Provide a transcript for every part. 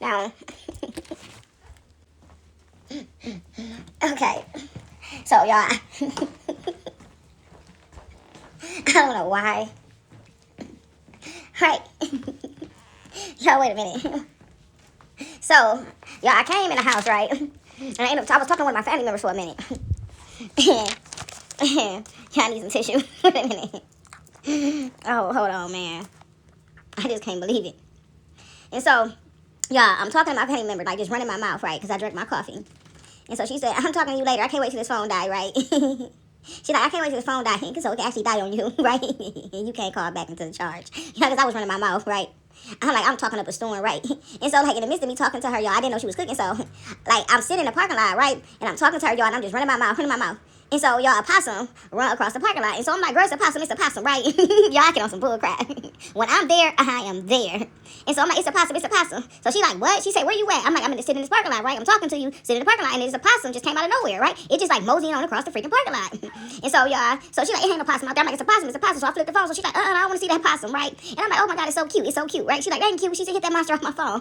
Now, okay. So, y'all, I don't know why. Right. Y'all, wait a minute. So, y'all, I came in the house, right? And I was talking to one of my family members for a minute. Y'all need some tissue. Wait a minute. Oh, hold on, man. I just can't believe it. And so, y'all, I'm talking to my family member, like, just running my mouth, right? Because I drank my coffee. And so she said, I'm talking to you later. I can't wait till this phone die, right? She's like, I can't wait till this phone die, so it can actually die on you, right? And you can't call back into the charge. Because I was running my mouth, right? I'm like, I'm talking up a storm, right? And so, like, in the midst of me talking to her, y'all, I didn't know she was cooking. So, like, I'm sitting in the parking lot, right? And I'm talking to her, y'all, and I'm just running my mouth. And so, y'all, a possum run across the parking lot. And so I'm like, girl, it's a possum, right? Y'all, I get on some bull crap. When I'm there, I am there. And so I'm like, it's a possum. So she like, what? She said, where you at? I'm like, I'm in the sitting in this parking lot, right? I'm talking to you, sitting in the parking lot, and it's a possum just came out of nowhere, right? It just like moseying on across the freaking parking lot. And so, y'all, so she like, it ain't no possum out there. I'm like, it's a possum. So I flipped the phone. So she's like, I don't want to see that possum, right? And I'm like, oh my God, it's so cute, right? She's like, that ain't cute. She said, hit that monster off my phone.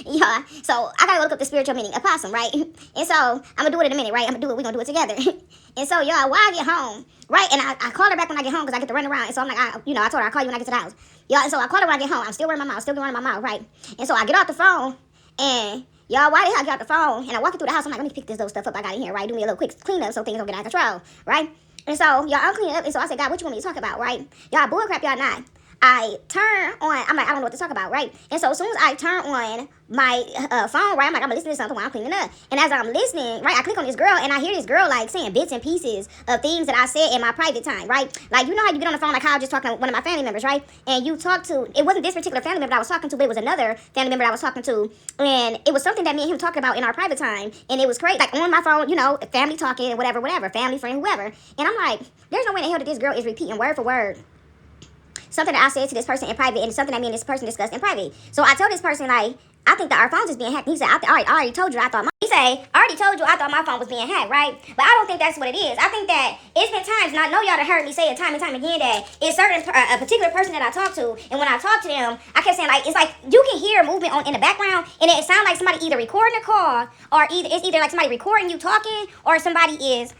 Yeah, so I gotta go look up the spiritual meaning of possum, right? And so I'm gonna do it in a minute, right? We're gonna do it together. And so, y'all, while I get home, right? And I call her back when I get home because I get to run around. And so I'm like, I told her I'll call you when I get to the house. Y'all, and so I call her when I get home. I'm still running my mouth, right? And so I get off the phone, and y'all, why the hell I get off the phone? And I walk through the house. I'm like, let me pick this little stuff up I got in here, right? Do me a little quick cleanup so things don't get out of control, right? And so, y'all, I'm cleaning up. And so I said, God, what you want me to talk about, right? Y'all, bullcrap, y'all not. I turn on, I'm like, I don't know what to talk about, right? And so as soon as I turn on my phone, right, I'm like, I'm listening to something while I'm cleaning up. And as I'm listening, right, I click on this girl, and I hear this girl, like, saying bits and pieces of things that I said in my private time, right? Like, you know how you get on the phone, like how I was just talking to one of my family members, right? And you talk to, it wasn't this particular family member that I was talking to, but it was another family member that I was talking to. And it was something that me and him talked about in our private time. And it was great, like, on my phone, you know, family talking, whatever, family, friend, whoever. And I'm like, there's no way in the hell that this girl is repeating word for word something that I said to this person in private, and something that me and this person discussed in private. So I told this person, like, I think that our phones is being hacked. He said, I already told you I thought my phone was being hacked, right? But I don't think that's what it is. I think that it's been times, and I know y'all have heard me say it time and time again, that it's a particular person that I talk to, and when I talk to them, I kept saying, like, it's like you can hear movement in the background, and it sounds like somebody either recording a call, or it's either like somebody recording you talking, or somebody is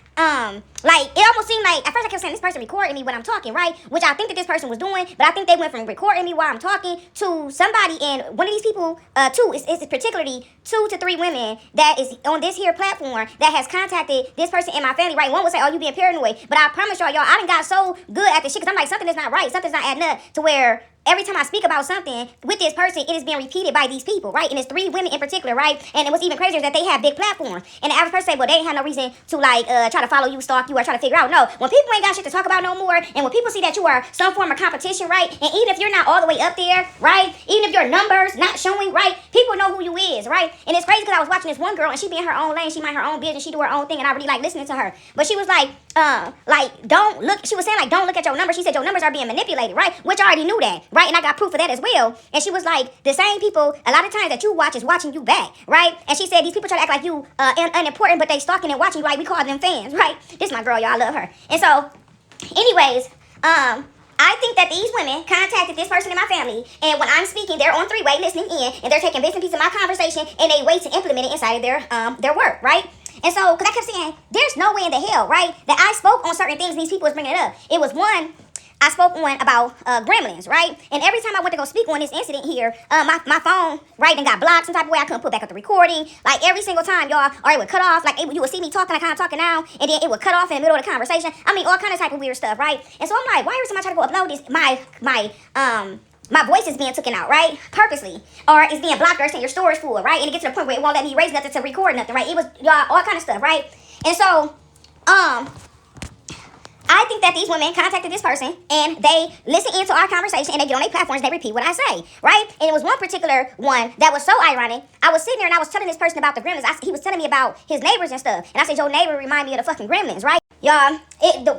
like, it almost seemed like, at first I kept saying this person recording me when I'm talking, right? Which I think that this person was doing, but I think they went from recording me while I'm talking to somebody, and one of these people, it's particularly 2 to 3 women that is on this here platform that has contacted this person in my family, right? One would say, oh, you being paranoid, but I promise y'all, I done got so good at this shit, because I'm like, something is not right, something's not adding up, to where every time I speak about something with this person, it is being repeated by these people, right? And it's 3 women in particular, right? And what's even crazier is that they have big platforms. And the average person say, well, they ain't have no reason to, like, try to follow you, stalk you, or try to figure out. No, when people ain't got shit to talk about no more, and when people see that you are some form of competition, right? And even if you're not all the way up there, right? Even if your numbers not showing, right? People know who you is, right? And it's crazy because I was watching this one girl, and she be in her own lane, she mind her own business, she do her own thing, and I really like listening to her. But she was like, don't look, she was saying, like, don't look at your numbers. She said your numbers are being manipulated, right? Which I already knew that, right? And I got proof of that as well. And she was like, the same people, a lot of times that you watch is watching you back, right? And she said these people try to act like you unimportant, but they stalking and watching you, like we call them fans, right? This is my girl, y'all, I love her. And so, anyways, I think that these women contacted this person in my family, and when I'm speaking, they're on 3-way listening in, and they're taking bits and pieces of my conversation, and they wait to implement it inside of their work, right? And so, because I kept saying, there's no way in the hell, right, that I spoke on certain things these people was bringing it up. It was one, I spoke on about gremlins, right? And every time I went to go speak on this incident here, my phone, right, and got blocked some type of way. I couldn't put back up the recording. Like, every single time, y'all, or it would cut off. Like, you would see me talking, I kind of talking now, and then it would cut off in the middle of the conversation. I mean, all kind of type of weird stuff, right? And so I'm like, why every time I try to go upload this, my voice is being taken out, right? Purposely. Or it's being blocked, or it's saying your storage full, right? And it gets to the point where it won't let me erase nothing to record nothing, right? It was, y'all, all kind of stuff, right? And so, I think that these women contacted this person, and they listen into our conversation, and they get on their platforms, and they repeat what I say, right? And it was one particular one that was so ironic. I was sitting there, and I was telling this person about the gremlins. He was telling me about his neighbors and stuff. And I said, your neighbor remind me of the fucking gremlins, right? Y'all,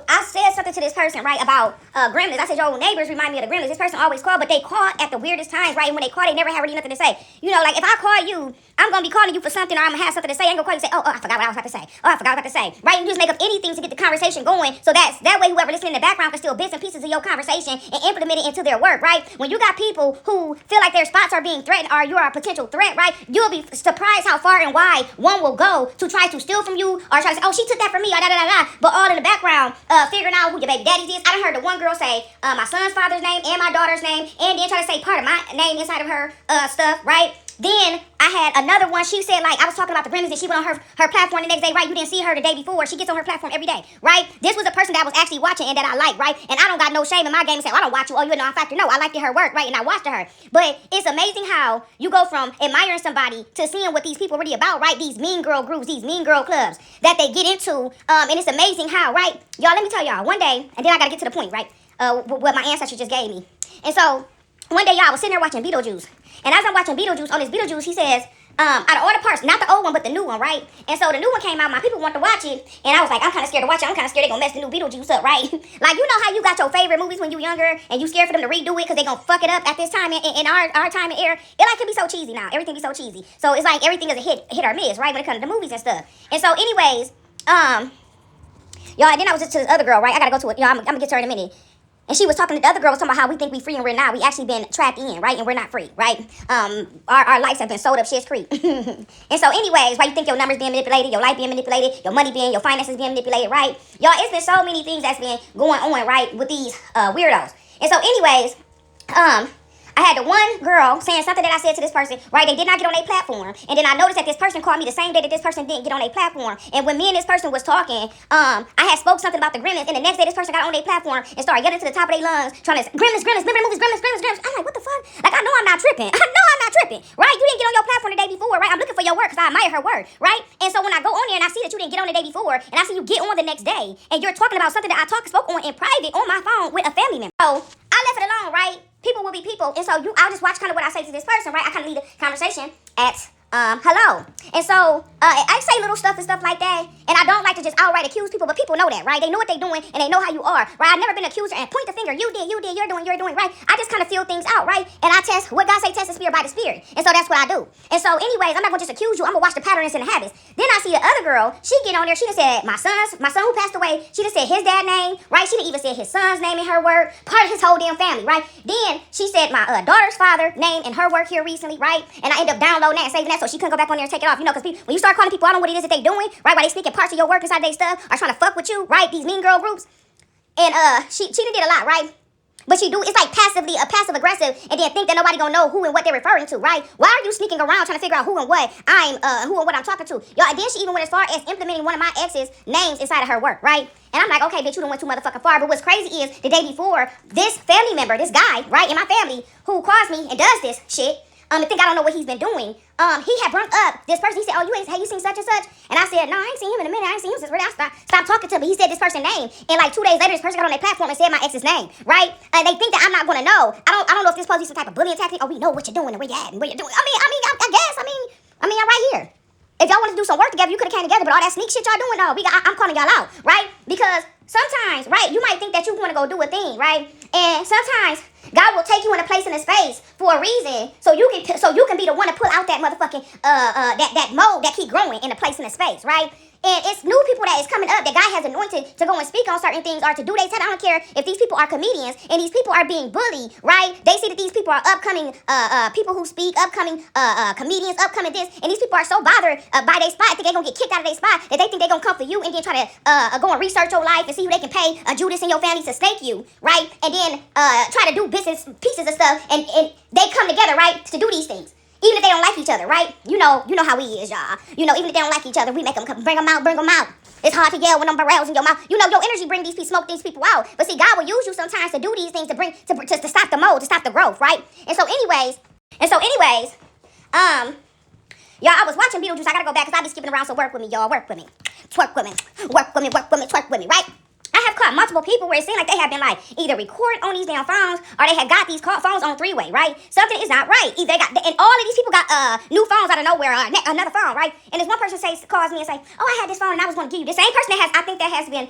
I said something to this person, right, about gremlins. I said, your neighbors remind me of the gremlins. This person always called, but they called at the weirdest times, right? And when they called, they never had really nothing to say. You know, like, if I call you I'm gonna be calling you for something, or I'm gonna have something to say. I ain't gonna call you and say, oh, I forgot what I was about to say. Oh, I forgot what I was about to say. Right? You just make up anything to get the conversation going. So that way whoever listening in the background can steal bits and pieces of your conversation and implement it into their work, right? When you got people who feel like their spots are being threatened or you are a potential threat, right? You'll be surprised how far and wide one will go to try to steal from you or try to say, oh, she took that from me, or da da da da. But all in the background, figuring out who your baby daddy is. I done heard the one girl say my son's father's name and my daughter's name, and then try to say part of my name inside of her stuff, right? Then I had another one. She said, like, I was talking about the Grandad, and she went on her platform the next day, right? You didn't see her the day before. She gets on her platform every day, right? This was a person that I was actually watching and that I like, right? And I don't got no shame in my game and say, oh, I don't watch you. Oh, you know, I'm factor. No, I liked her work, right? And I watched her. But it's amazing how you go from admiring somebody to seeing what these people really about, right? These mean girl groups, these mean girl clubs that they get into. And it's amazing how, right? Y'all, let me tell y'all, one day, and then I got to get to the point, right? What my ancestor just gave me. And so one day, y'all, I was sitting there watching Beetlejuice. And as I'm watching Beetlejuice, on this Beetlejuice, he says, out of all the parts, not the old one, but the new one, right? And so the new one came out, my people want to watch it, and I was like, I'm kind of scared to watch it. I'm kind of scared they're going to mess the new Beetlejuice up, right? Like, you know how you got your favorite movies when you were younger, and you scared for them to redo it because they're going to fuck it up at this time in our time and era? It like can be so cheesy now. Everything be so cheesy. So it's like everything is a hit or miss, right, when it comes to the movies and stuff. And so anyways, y'all, and then I was just to this other girl, right? I got to go to it. Y'all, I'm going to get to her in a minute. And she was talking to the other girl, was talking about how we think we free and we're not. We actually been trapped in, right? And we're not free, right? Our lives have been sold up shit's creek. And so anyways, right, you think your numbers being manipulated, your life being manipulated, your money being, your finances being manipulated, right? Y'all, it's been so many things that's been going on, right, with these weirdos. And so anyways, I had the one girl saying something that I said to this person, right? They did not get on their platform. And then I noticed that this person called me the same day that this person didn't get on their platform. And when me and this person was talking, I had spoke something about the Gremlins. And the next day this person got on their platform and started yelling to the top of their lungs, trying to say, Gremlins, remember the movies, Gremlins. I'm like, what the fuck? Like, I know I'm not tripping. Right? You didn't get on your platform the day before, right? I'm looking for your work because I admire her work, right? And so when I go on there and I see that you didn't get on the day before, and I see you get on the next day, and you're talking about something that I spoke on in private on my phone with a family member. So I left it alone, right? People will be people. And so I'll just watch kind of what I say to this person, right? I kind of lead the conversation at hello. And so I say little stuff and stuff like that. And I don't like to just outright accuse people, but people know that, right? They know what they're doing and they know how you are, right? I've never been an accuser and point the finger. You did, you're doing, right? I just kind of feel things out, right? And I test what God say, test the spirit by the spirit. And so that's what I do. And so anyways, I'm not gonna just accuse you. I'm gonna watch the patterns and the habits. Then I see the other girl, she get on there, she just said my son who passed away, she just said his dad's name, right? She didn't even say his son's name in her work, part of his whole damn family, right? Then she said my daughter's father name in her work here recently, right? And I ended up downloading that and saving that so she couldn't go back on there and take it off, you know, because when you start calling people out on what it is that they doing, right, while they sneaking parts of your work inside their stuff, or trying to fuck with you, right, these mean girl groups, and she did a lot, right? But she do, it's like passive aggressive, and then think that nobody gonna know who and what they're referring to, right? Why are you sneaking around trying to figure out who and what I'm talking to? Y'all, and then she even went as far as implementing one of my ex's names inside of her work, right? And I'm like, okay, bitch, you done went too motherfucking far. But what's crazy is the day before, this family member, this guy, right, in my family, who calls me and does this shit, and think I don't know what he's been doing, he had brought up this person. He said, oh, have you seen such and such? And I said, no, I ain't seen him in a minute. I ain't seen him since really I stopped talking to him. But he said this person's name. And like 2 days later, this person got on their platform and said my ex's name, right? And they think that I'm not going to know. I don't know if this supposed to be some type of bullying tactic. Oh, we know what you're doing and where you're at and where you're doing. I guess. I'm right here. If y'all want to do some work together, you could have came together. But all that sneak shit y'all doing, no, I'm calling y'all out, right? Because sometimes, right, you might think that you want to go do a thing, right? And sometimes God will take you in a place in a space for a reason, so you can be the one to pull out that motherfucking that mold that keep growing in a place in a space, right? And it's new people that is coming up that God has anointed to go and speak on certain things or to do they said. I don't care if these people are comedians and these people are being bullied, right? They see that these people are upcoming people who speak, upcoming comedians, upcoming this, and these people are so bothered by their spot, think they're gonna get kicked out of their spot, that they think they're gonna come for you and then try to go and research your life and see who they can pay Judas in your family to stake you, right? And then try to do business pieces and stuff, and they come together, right, to do these things. Even if they don't like each other, right? You know how we is, y'all. You know, even if they don't like each other, we make them come, bring them out. It's hard to yell when them barrels in your mouth. You know, your energy bring these people, smoke these people out. But see, God will use you sometimes to do these things to stop the mold, to stop the growth, right? And so anyways, y'all, I was watching Beetlejuice. I gotta go back because I be skipping around, so work with me, y'all. Work with me. Twerk with me, right? I have caught multiple people where it seems like they have been like either recording on these damn phones or they have got these phones on three-way, right? Something is not right. Either they got, and all of these people got new phones out of nowhere, another phone, right? And this one person calls me and say, oh, I had this phone and I was going to give you. The same person that has, I think that has been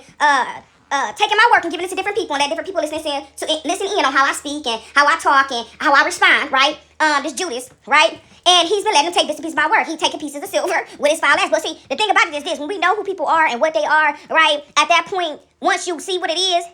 taking my work and giving it to different people and let different people listen in on how I speak and how I talk and how I respond, right? This Judas, right? And he's been letting him take this piece of my work. He's taking pieces of silver with his foul ass. But see, the thing about it is this. When we know who people are and what they are, right, at that point, once you see what it is,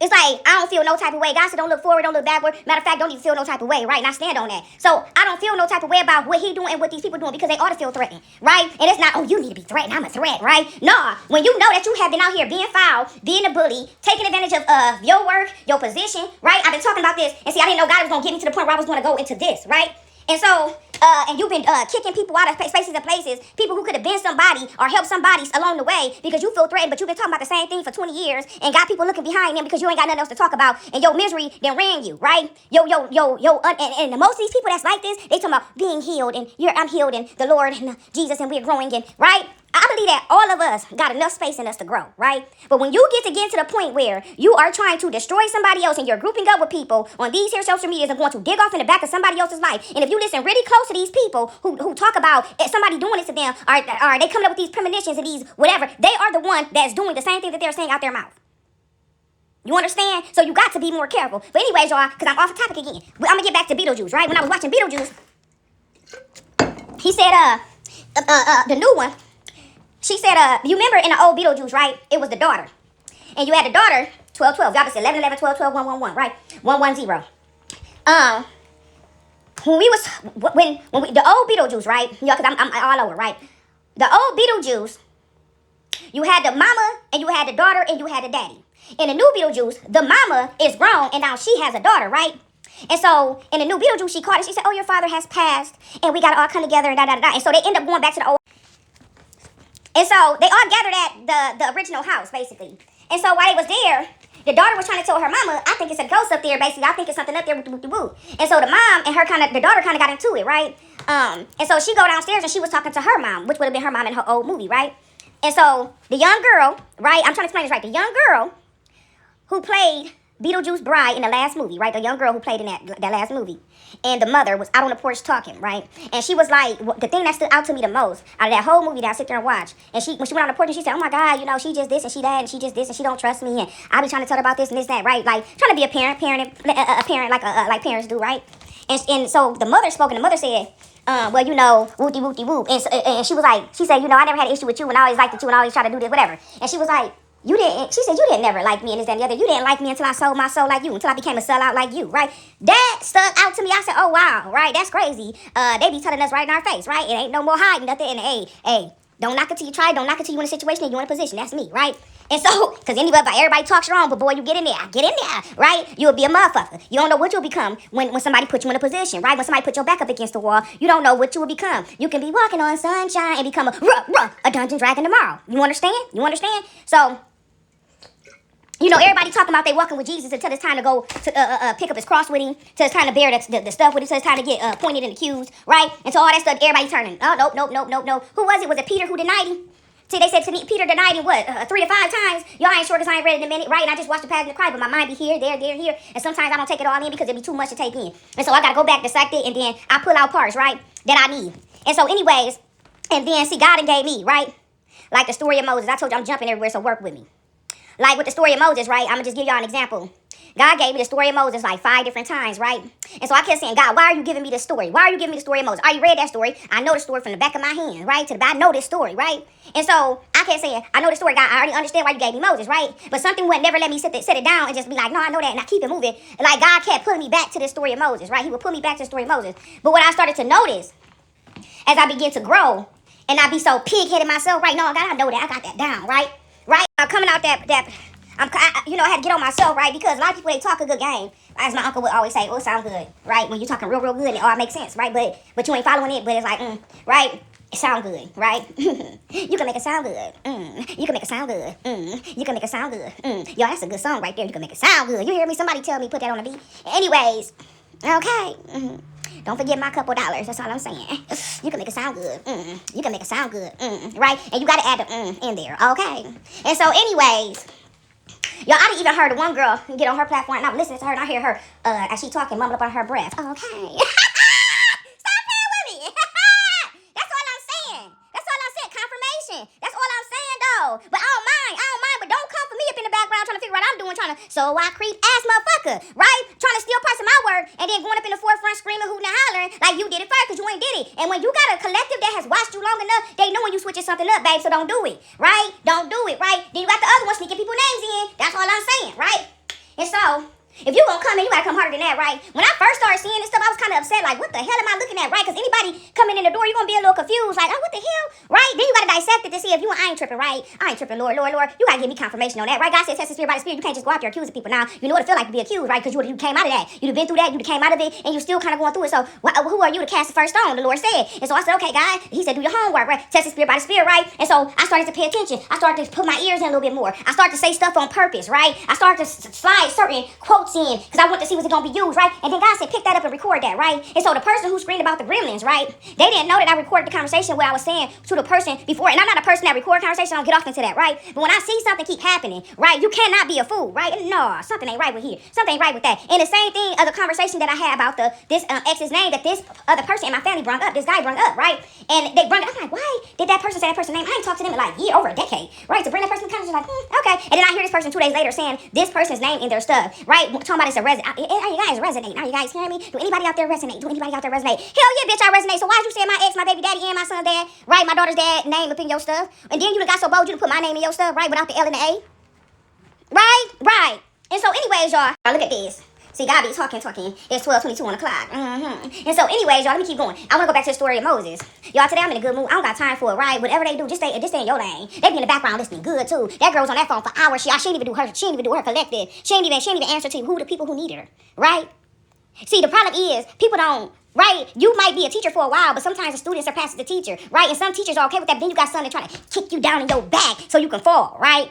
it's like, I don't feel no type of way. God said, don't look forward, don't look backward. Matter of fact, don't even feel no type of way, right? And I stand on that. So I don't feel no type of way about what he doing and what these people doing because they ought to feel threatened, right? And it's not, oh, you need to be threatened. I'm a threat, right? Nah, when you know that you have been out here being foul, being a bully, taking advantage of your work, your position, right? I've been talking about this. And see, I didn't know God was going to get me to the point where I was going to go into this, right? And so, and you've been kicking people out of spaces and places, people who could have been somebody or helped somebody along the way because you feel threatened, but you've been talking about the same thing for 20 years and got people looking behind them because you ain't got nothing else to talk about and your misery then ran you, right? And most of these people that's like this, they talking about being healed and I'm healed and the Lord and Jesus and we're growing and, right? I believe that all of us got enough space in us to grow, right? But when you get to the point where you are trying to destroy somebody else and you're grouping up with people on these here social medias and going to dig off in the back of somebody else's life, and if you listen really close to these people who talk about somebody doing it to them, or they coming up with these premonitions and these whatever, they are the one that's doing the same thing that they're saying out their mouth. You understand? So you got to be more careful. But anyways, y'all, because I'm off the topic again, I'm going to get back to Beetlejuice, right? When I was watching Beetlejuice, he said, the new one, she said, you remember in the old Beetlejuice, right? It was the daughter. And you had the daughter, 12, 12. Y'all just 11, 11, 12, 12, 1, 1, 1, right? 1, 1, 0. When the old Beetlejuice, right? Y'all, because I'm all over, right? The old Beetlejuice, you had the mama, and you had the daughter, and you had the daddy. In the new Beetlejuice, the mama is grown, and now she has a daughter, right? And so, in the new Beetlejuice, she called it, she said, oh, your father has passed, and we got to all come together, and da-da-da-da. And so, they end up going back to the old. And so, they all gathered at the original house, basically. And so, while they was there, the daughter was trying to tell her mama, I think it's a ghost up there, basically. I think it's something up there, woo-woo-woo. And so, the mom and the daughter kind of got into it, right? And so, she go downstairs, and she was talking to her mom, which would have been her mom in her old movie, right? And so, the young girl, right? I'm trying to explain this right. The young girl who played Beetlejuice bride in the last movie, right? The young girl who played in that last movie. And the mother was out on the porch talking, right? And she was like, the thing that stood out to me the most out of that whole movie that I sit there and watch. And when she went on the porch and she said, oh my God, you know, she just this and she that and she just this and she don't trust me. And I be trying to tell her about this and this, that, right? Like trying to be a parent like parents do, right? And so the mother spoke and the mother said, well, you know, whoopty whoopty whoop. And she was like, she said, you know, I never had an issue with you and I always liked you and I always try to do this, whatever. And she was like, she said, you didn't never like me and this, that, and the other. You didn't like me until I sold my soul like you, until I became a sellout like you, right? That stuck out to me. I said, oh, wow, right? That's crazy. They be telling us right in our face, right? It ain't no more hiding nothing. And hey, don't knock it till you try. Don't knock it till you in a situation and you in a position. That's me, right? And so, because everybody talks wrong, but boy, you get in there, right? You'll be a motherfucker. You don't know what you'll become when somebody puts you in a position, right? When somebody puts your back up against the wall, you don't know what you will become. You can be walking on sunshine and become a dungeon dragon tomorrow. You understand? So, you know, everybody talking about they walking with Jesus until it's time to go to pick up his cross with him, till it's time to bear the stuff with him, till it's time to get pointed and accused, right? And so all that stuff, everybody turning. Oh, nope. Who was it? Was it Peter who denied him? See, they said to me, Peter denied him, 3 to 5 times? Y'all ain't sure because I ain't read it in a minute, right? And I just watched the Passion of Christ, but my mind be here, there, here. And sometimes I don't take it all in because it be too much to take in. And so I got to go back, dissect it, and then I pull out parts, right, that I need. And so anyways, and then, see, God gave me, right? Like the story of Moses. I told you I'm jumping everywhere, so work with me. Like with the story of Moses, right? I'm going to just give y'all an example. God gave me the story of Moses like 5 different times, right? And so I kept saying, God, why are you giving me this story? Why are you giving me the story of Moses? I already read that story. I know the story from the back of my hand, right? I know this story, right? And so I kept saying, I know the story, God. I already understand why you gave me Moses, right? But something would never let me sit it down and just be like, no, I know that. And I keep it moving. Like God kept pulling me back to this story of Moses, right? He would pull me back to the story of Moses. But what I started to notice as I began to grow and I be so pig-headed myself, right? No, God, I know that. I got that down, right? Right? I'm coming out I had to get on myself, right? Because a lot of people, they talk a good game. As my uncle would always say, oh, it sounds good, right? When you're talking real good, it all makes sense, right? But you ain't following it, but it's like, right? It sound good, right? You can make it sound good. You can make it sound good. You can make it sound good. Yo, that's a good song right there. You can make it sound good. You hear me? Somebody tell me, put that on the beat. Anyways, okay. Don't forget my couple dollars. That's all I'm saying. You can make it sound good. You can make it sound good. Right? And you got to add the in there. Okay? And so anyways, y'all, I done even heard one girl get on her platform, and I'm listening to her, and I hear her, as she talking, mumble up on her breath. Okay. Stop playing with me. That's all I'm saying. Confirmation. That's all I'm saying, though. But I don't mind. But don't come for me up in the background trying to figure So I creep ass motherfucker, right? Trying to steal parts of my work and then going up in the forefront screaming, hooting and hollering like you did it first because you ain't did it. And when you got a collective that has watched you long enough, they know when you switching something up, babe, so don't do it, right? Don't do it, right? Then you got the other one sneaking people names in. That's all I'm saying, right? And so, if you gonna come in, you gotta come harder than that, right? When I first started seeing this stuff, I was kind of upset, like, what the hell am I looking at, right? Because anybody coming in the door, you're gonna be a little confused, like, oh, what the hell, right? Then you gotta dissect it to see if I ain't tripping, right? I ain't tripping, Lord. You gotta give me confirmation on that, right? God said, test the spirit by the spirit. You can't just go out there accusing people. Now, you know what it feel like to be accused, right? Because you came out of that. You've been through that, you came out of it, and you're still kind of going through it. So, who are you to cast the first stone? The Lord said. And so I said, okay, God. He said, do your homework, right? Test the spirit by the spirit, right? And so I started to pay attention. I started to put my ears in a little bit more. I started to say stuff on purpose, right? I started to slide certain quotes in because I want to see was it gonna be used, right? And then God said, pick that up and record that, right? And so the person who screamed about the gremlins, right? They didn't know that I recorded the conversation where I was saying to the person before, and I'm not a person that record conversation, I don't get off into that, right? But when I see something keep happening, right? You cannot be a fool, right? No, something ain't right with here. Something ain't right with that. And the same thing of the conversation that I had about this ex's name that this other person in my family brought up, this guy brought up, right? And they brought it up. I'm like, why did that person say that person's name? I ain't talked to them in like over a decade, right? To bring that person to the conversation, like, okay. And then I hear this person 2 days later saying this person's name in their stuff, right? Talking about it's a resident. Are you guys resonate? Are you guys hearing me? Do anybody out there resonate? Hell yeah, bitch, I resonate. So why'd you say my ex, my baby daddy, and my son's dad, right? My daughter's dad name up in your stuff. And then you done got so bold you done put my name in your stuff, right? Without the L and the A. Right. And so anyways, y'all, look at this. See, God be talking. It's 12:22 on the clock. And so anyways, y'all, let me keep going. I want to go back to the story of Moses. Y'all, today I'm in a good mood. I don't got time for it, right? Whatever they do, just stay in your lane. They be in the background listening good, too. That girl's on that phone for hours. She ain't even do her collective. She ain't even answer to who the people who need her, right? See, the problem is, people don't, right? You might be a teacher for a while, but sometimes the student surpasses the teacher, right? And some teachers are okay with that, but then you got something trying to kick you down in your back so you can fall, right?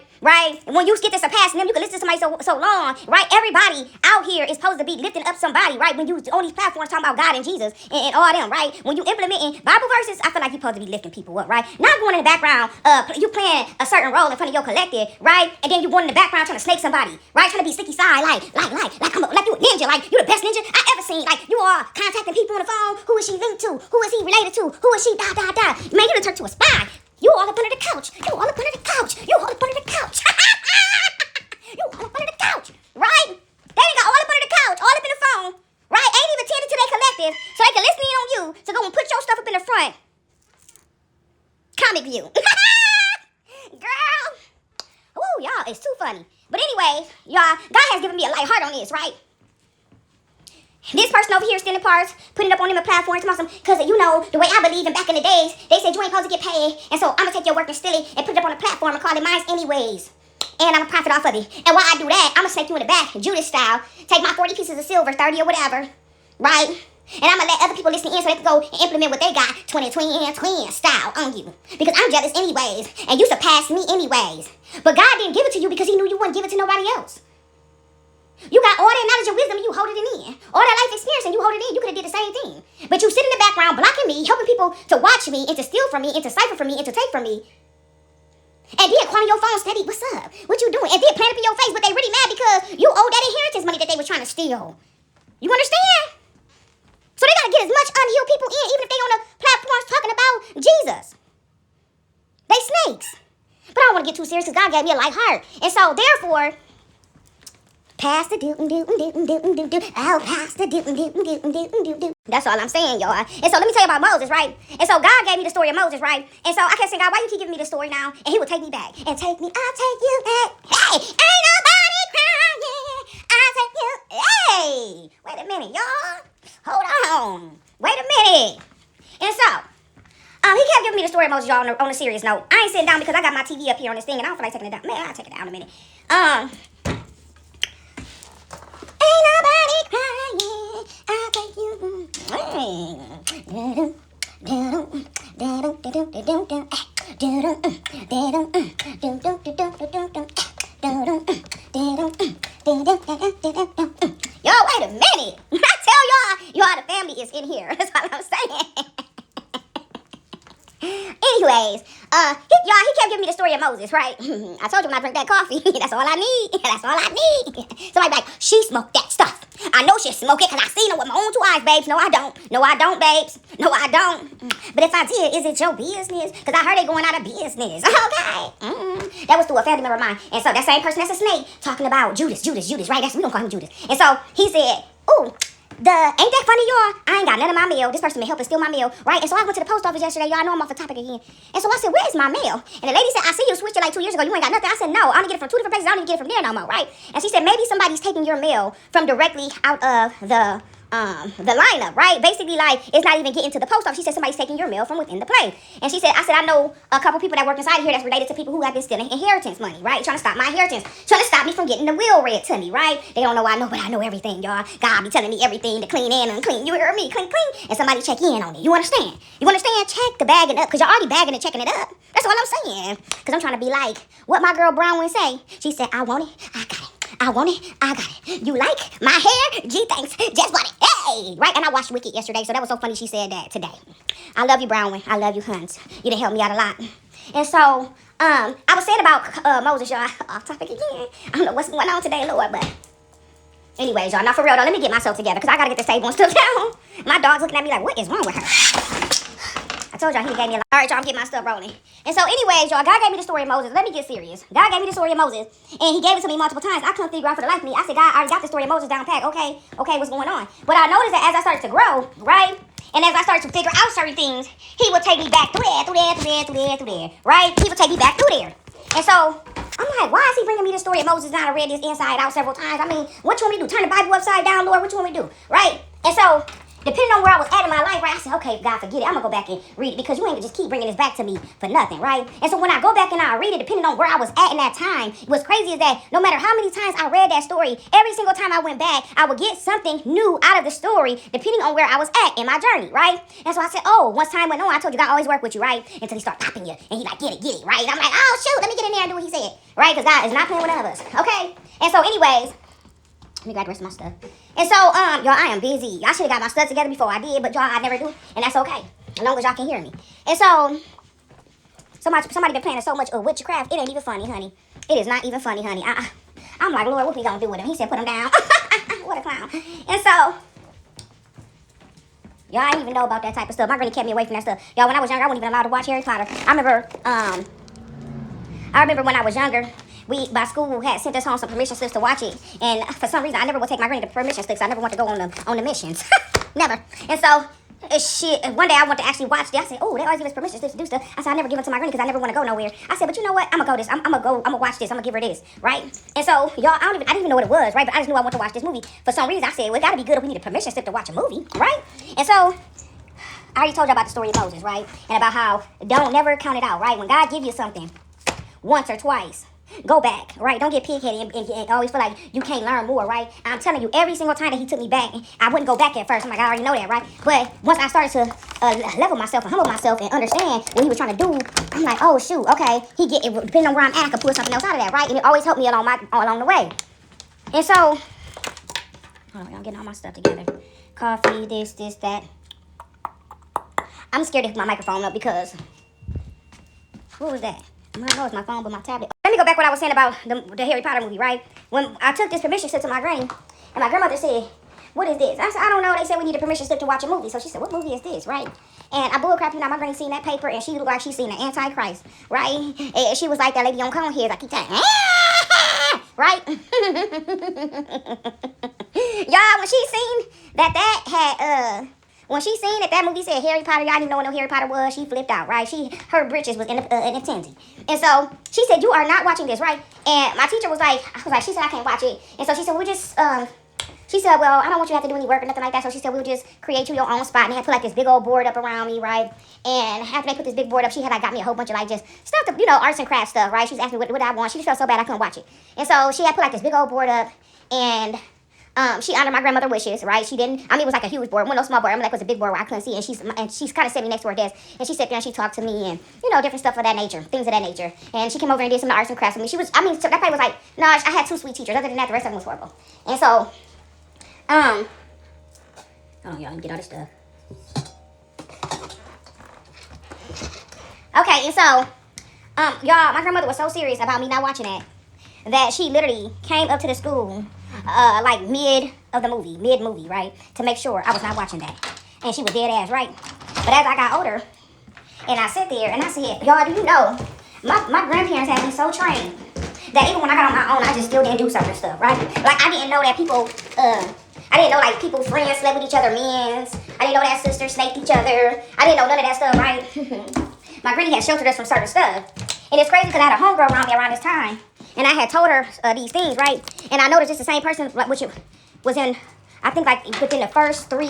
And when you get to surpassing them, you can listen to somebody so long, right? Everybody out here is supposed to be lifting up somebody, right? When you on these platforms talking about God and Jesus and all them, right? When you implementing Bible verses, I feel like you're supposed to be lifting people up, right? Not going in the background, you playing a certain role in front of your collective, right? And then you going in the background trying to snake somebody, right? Trying to be sticky side, like you a ninja, like you the best ninja I ever seen. Like you are contacting people on the phone. Who is she linked to? Who is he related to? Who is she? Man, you done turned to a spy. You all up under the couch. You all up under the couch. You all up under the couch. You all up under the couch, right? They got all up under the couch, all up in the phone, right? Ain't even tending to their collective, so they can listen in on you to go and put your stuff up in the front. Comic view. Girl. Ooh, y'all, it's too funny. But anyway, y'all, God has given me a light heart on this, right? This person over here stealing parts, putting it up on them platforms, because you know, the way I believe in back in the days, they said you ain't supposed to get paid, and so I'm going to take your work and steal it and put it up on the platform and call it mine anyways. And I'm going to profit off of it. And while I do that, I'm going to snake you in the back, Judas style, take my 40 pieces of silver, 30 or whatever, right? And I'm going to let other people listen in so they can go and implement what they got, twin style on you. Because I'm jealous anyways, and you surpassed me anyways. But God didn't give it to you because he knew you wouldn't give it to nobody else. You got all that knowledge and wisdom and you hold it in. All that life experience and you hold it in. You could have did the same thing. But you sit in the background blocking me, helping people to watch me and to steal from me and to cipher from me and to take from me. And then calling your phone steady, what's up? What you doing? And then playing up in your face, but they really mad because you owe that inheritance money that they were trying to steal. You understand? So they got to get as much unhealed people in, even if they on the platforms talking about Jesus. They snakes. But I don't want to get too serious because God gave me a light heart. And so therefore, pass the I'll pass the That's all I'm saying, y'all. And so let me tell you about Moses, right? And so God gave me the story of Moses, right? And so I kept saying, God, why you keep giving me the story now? And he would take me back and take me, I'll take you back. Hey, ain't nobody crying. I'll take you. Hey, wait a minute, y'all. Hold on. Wait a minute. And so, he kept giving me the story of Moses, y'all, on a serious note. I ain't sitting down because I got my TV up here on this thing and I don't feel like taking it down. Man, I'll take it down in a minute. Ain't nobody crying, I'll take you. Y'all, wait a minute. I tell y'all the family is in here. That's all I'm saying. Anyways, he kept giving me the story of Moses, right? I told you when I drink that coffee, that's all I need. That's all I need. Somebody be like, she smoked that stuff. I know she smoked it because I seen it with my own 2 eyes, babes. No, I don't. No, I don't, babes. No, I don't. But if I did, is it your business? Because I heard they going out of business. Okay. That was through a family member of mine. And so that same person that's a snake talking about Judas, right? We don't call him Judas. And so he said, ooh, ain't that funny, y'all? I ain't got none of my mail. This person been helping steal my mail, right? And so I went to the post office yesterday. Y'all know I'm off the topic again. And so I said, where's my mail? And the lady said, I see you switched it like 2 years ago. You ain't got nothing. I said, no, I only get it from 2 different places. I don't even get it from there no more, right? And she said, maybe somebody's taking your mail from directly out of the lineup, right? Basically, like, it's not even getting to the post office. She said somebody's taking your mail from within the plane. And she said, I know a couple people that work inside here that's related to people who have been stealing inheritance money, right? Trying to stop my inheritance. Trying to stop me from getting the will read to me, right? They don't know I know, but I know everything, y'all. God be telling me everything, to clean and unclean. You hear me? Clean, clean. And somebody check in on it. You understand? You understand? Check the bagging up, because you're already bagging and checking it up. That's all I'm saying. Because I'm trying to be like what my girl Brown would say. She said, I want it, I got it. I want it, I got it. You like my hair? Gee, thanks. Just want it. Hey! Right? And I watched Wicked yesterday, so that was so funny she said that today. I love you, Brownwin. I love you, Huns. You done helped me out a lot. And so, I was saying about Moses, y'all. Off topic again. I don't know what's going on today, Lord, but anyways, y'all. Now, for real, though, let me get myself together, because I got to get this table and stuff down. My dog's looking at me like, what is wrong with her? I told y'all he gave me a lot. All right, y'all, I'm getting my stuff rolling. And so anyways, y'all, God gave me the story of Moses. Let me get serious. God gave me the story of Moses, and he gave it to me multiple times. I couldn't figure out for the life of me. I said, God, I already got the story of Moses down pat. Okay, what's going on? But I noticed that as I started to grow, right, and as I started to figure out certain things, he would take me back through there, right? He would take me back through there. And so I'm like, why is he bringing me the story of Moses now? I read this inside out several times. I mean, what you want me to do? Turn the Bible upside down, Lord? What you want me to do? Right? And so depending on where I was at in my life, right, I said, okay, God, forget it. I'm going to go back and read it, because you ain't gonna just keep bringing this back to me for nothing, right? And so when I go back and I read it, depending on where I was at in that time, what's crazy is that no matter how many times I read that story, every single time I went back, I would get something new out of the story, depending on where I was at in my journey, right? And so I said, oh, once time went on, I told you God always work with you, right? Until he start popping you, and he like, get it, right? I'm like, oh, shoot, let me get in there and do what he said, right? Because God is not playing with none of us, okay? And so anyways, let me grab the rest of my stuff. And so, y'all, I am busy. I should have got my stuff together before I did, but y'all, I never do. And that's okay, as long as y'all can hear me. And so, somebody been playing so much of witchcraft, it ain't even funny, honey. It is not even funny, honey. I'm like, Lord, what we gonna do with him? He said, put him down. What a clown. And so, y'all, I didn't even know about that type of stuff. My granny kept me away from that stuff. Y'all, when I was younger, I wasn't even allowed to watch Harry Potter. I remember when I was younger, we, by school, had sent us home some permission slips to watch it. And for some reason, I never would take my granny the permission slips. I never wanted to go on the missions. Never. And so, one day I wanted to actually watch this. I said, oh, they always give us permission slips to do stuff. I said, I never give them to my granny because I never want to go nowhere. I said, but you know what? I'm going to go this. I'm going to watch this. I'm going to give her this, right? And so, y'all, I didn't even know what it was, right? But I just knew I wanted to watch this movie. For some reason, I said, well, it got to be good if we need a permission slip to watch a movie, right? And so, I already told you about the story of Moses, right? And about how don't never count it out, right? When God give you something once or twice, go back, right? Don't get pig-headed and always feel like you can't learn more, right? I'm telling you, every single time that he took me back, I wouldn't go back at first. I'm like, I already know that, right? But once I started to level myself and humble myself and understand what he was trying to do, I'm like, oh, shoot, okay. Depending on where I'm at, I can pull something else out of that, right? And it always helped me along the way. And so, hold on, I'm getting all my stuff together. Coffee, this, that. I'm scared to hook my microphone up because, what was that? I know it's my phone, but my tablet. Let me go back what I was saying about the Harry Potter movie, right? When I took this permission slip to my granny, and my grandmother said, what is this? I said, I don't know. They said we need a permission slip to watch a movie. So she said, what movie is this, right? And I bullcrap, my granny seen that paper, and she looked like she seen the Antichrist, right? And she was like that lady on Coneheads. I keep saying, right? Y'all, when she seen that had, when she seen that movie said Harry Potter, y'all didn't even know what no Harry Potter was, she flipped out, right? Her britches was in a tizzy. And so she said, you are not watching this, right? And my teacher was like, she said, I can't watch it. And so she said, she said, well, I don't want you to have to do any work or nothing like that. So she said, we'll just create you your own spot. And they had put like this big old board up around me, right? And after they put this big board up, she had like got me a whole bunch of like just stuff, arts and crafts stuff, right? She was asking me what I want. She just felt so bad I couldn't watch it. And so she had put like this big old board up, and she honored my grandmother's wishes, right? She didn't, it was like a huge board, one of those small boards. It was a big board where I couldn't see. And she's kind of sat me next to her desk. And she sat there and she talked to me and, different stuff of that nature, things of that nature. And she came over and did some arts and crafts with me. That probably was like, no, I had 2 sweet teachers. Other than that, the rest of them was horrible. And so, hold on, y'all, let me get all this stuff. Okay, and so, y'all, my grandmother was so serious about me not watching that she literally came up to the school like mid-movie, right, to make sure I was not watching that. And she was dead ass, right? But as I got older, and I sit there and I said, y'all, do you know, my grandparents had me so trained that even when I got on my own, I just still didn't do certain stuff, right? Like, I didn't know that people, I didn't know, like, people, friends slept with each other, men's. I didn't know that sisters snaked each other. I didn't know none of that stuff, right? My granny had sheltered us from certain stuff. And it's crazy because I had a homegirl around me around this time. And I had told her these things, right? And I noticed it's the same person, like, which was in, I think, like, within the first 3